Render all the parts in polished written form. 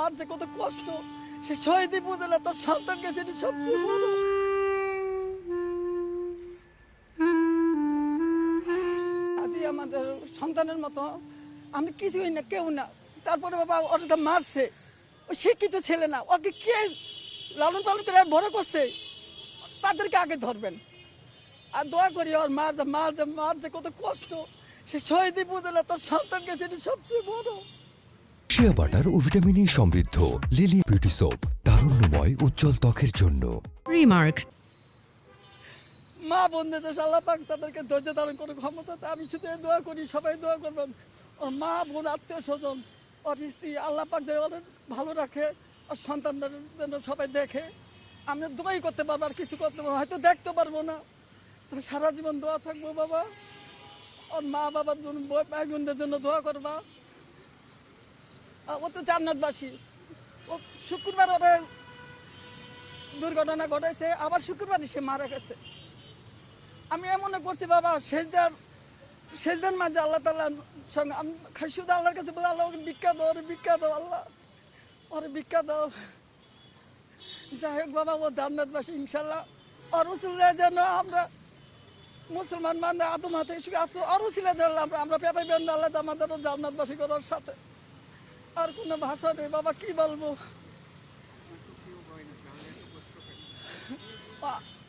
আর যে কত কষ্ট সে শহীদই বুঝে না, তার সন্তানকে যেটি সবচেয়ে বড়। আদি আমাদের সন্তানের মতো আমি কিছুই না, কেউ না। তারপরে বাবা ওরা তো মারছে, ও শিক্ষিত ছেলে না, ওকে কে লালন পালন করে আর বড় করছে, তাদেরকে আগে ধরবেন। আর দোয়া করি ওর মার যে কত কষ্ট সে শহীদই বুঝে না, তার সন্তানকে যেটি সবচেয়ে বড়। শিয়া বাটার ও ভিটামিন ই সমৃদ্ধ লিলি বিউটি সোপ, তারুণ্যময় উজ্জ্বল ত্বকের জন্য। রিমার্ক। মা বোনদের আল্লাহ পাক তাদেরকে ধৈর্য ধারণ করে ক্ষমতা, আমি শুধু দোয়া করি, সবাই দোয়া করবেন। ওর মা বোন আত্মীয় স্বজন ওর স্ত্রী আল্লাহ পাক যেন ওদের ভালো রাখে, আর সন্তানদের যেন সবাই দেখে। আমরা দোয়াই করতে পারবো, আর কিছু করতে পারবো, হয়তো দেখতে পারবো না, তবে সারা জীবন দোয়া থাকবো বাবা। ওর মা বাবার জন্য, ভাই বোনদের জন্য দোয়া করবা। ও তো জান্নাতবাসী। ও শুক্রবার ওদের দুর্ঘটনা ঘটাইছে, আবার শুক্রবারই সে মারা গেছে। আমি মনে করছি বাবা শেষদার মাঝে আল্লাহ তাআলার সঙ্গে আমি শুধু আল্লাহর কাছে বলে, আল্লাহ ওকে ভিক্ষা দাও, ওরে ভিক্ষা দাও, আল্লাহ ওরে ভিক্ষা দাও। যাই হোক বাবা, ও জান্নাতবাসী ইনশাল্লাহ। আর রসুলরা যেন আমরা মুসলমান মানে আদম হাতে আসবো, আর রসুলে ধরলাম আমরা পেপাই বেন্দ আল্লাহ আমাদেরও জান্নাতবাসী করার সাথে। আর কোনো ভাষা নেই বাবা, কি বলবো।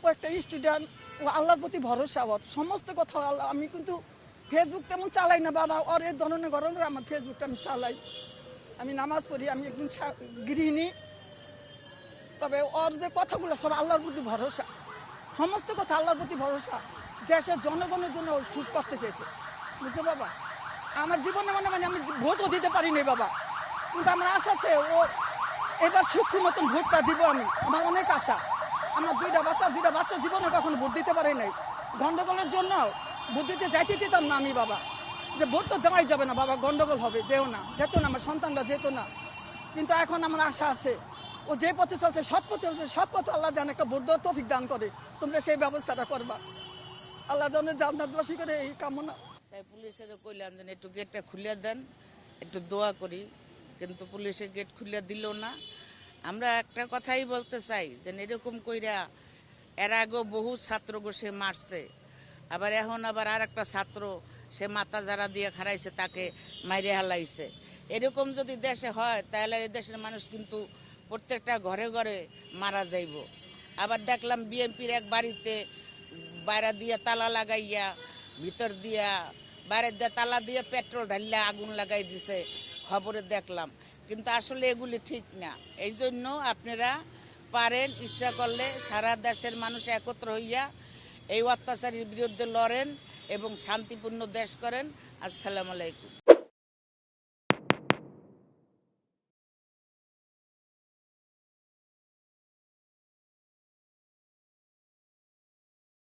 ও একটা স্টুডেন্ট, ও আল্লাহর প্রতি ভরসা, ওর সমস্ত কথা আল্লাহ। আমি কিন্তু ফেসবুক তেমন চালাই না বাবা, ওর এই ধরনের ঘটনা আমার ফেসবুকটা আমি চালাই। আমি নামাজ পড়ি, আমি একদিন গৃহিণী, তবে ওর যে কথাগুলো সব আল্লাহর প্রতি ভরসা, সমস্ত কথা আল্লাহর প্রতি ভরসা। দেশের জনগণের জন্য ও সুস্থ করতে চেয়েছে, বুঝছো বাবা। আমার জীবনে মানে আমি ভোটও দিতে পারিনি বাবা, কিন্তু আমার আশা আছে ও এবার সূক্ষ্ম মতন ভোটটা দিব। আমার অনেক আশা। আমার দুইটা বাচ্চা জীবনে কখনো ভোট দিতে পারে নাই। গন্ডগোলের জন্য ভোট দিতে যাইতে দিতাম না আমি বাবা, যে ভোট তো দেওয়াই যাবে না বাবা, গন্ডগোল হবে, যেত না আমার সন্তানরা যেত না। কিন্তু এখন আমার আশা আছে ও যে পথে চলছে, সৎ পথে চলছে, সৎ পথে আল্লাহ যেন একটা ভোট দেওয়ার তৌফিক দান করে। তোমরা সেই ব্যবস্থাটা করবা, আল্লাহ যেন জান্নাতবাসী করে, এই কামনা। তাই পুলিশের কইলাম যেন একটু গেটটা খুলে দেন, একটু দোয়া করি, কিন্তু পুলিশের গেট খুলে দিল না। আমরা একটা কথাই বলতে চাই যে এরকম কইরা এর আগেও বহু ছাত্রকে সে মারছে, আবার এখন আবার আর একটা ছাত্র সে মাথা যারা দিয়ে খারাইছে তাকে মাইরে হালাইছে। এরকম যদি দেশে হয় তাহলে এই দেশের মানুষ কিন্তু প্রত্যেকটা ঘরে ঘরে মারা যাইব। আবার দেখলাম বিএনপির এক বাড়িতে বাইরে দিয়ে তালা লাগাইয়া, ভিতর দিয়া বাইরে দিয়ে তালা দিয়ে পেট্রোল ঢালিয়া আগুন লাগাই দিছে, খবরে দেখলাম। কিন্তু আসলে এগুলি ঠিক না। এই জন্য আপনারা পারেন, ইচ্ছা করলে সারা দেশের মানুষ একত্র হইয়া এই অত্যাচারের বিরুদ্ধে লড়েন এবং শান্তিপূর্ণ দেশ করেন। আসসালামু আলাইকুম।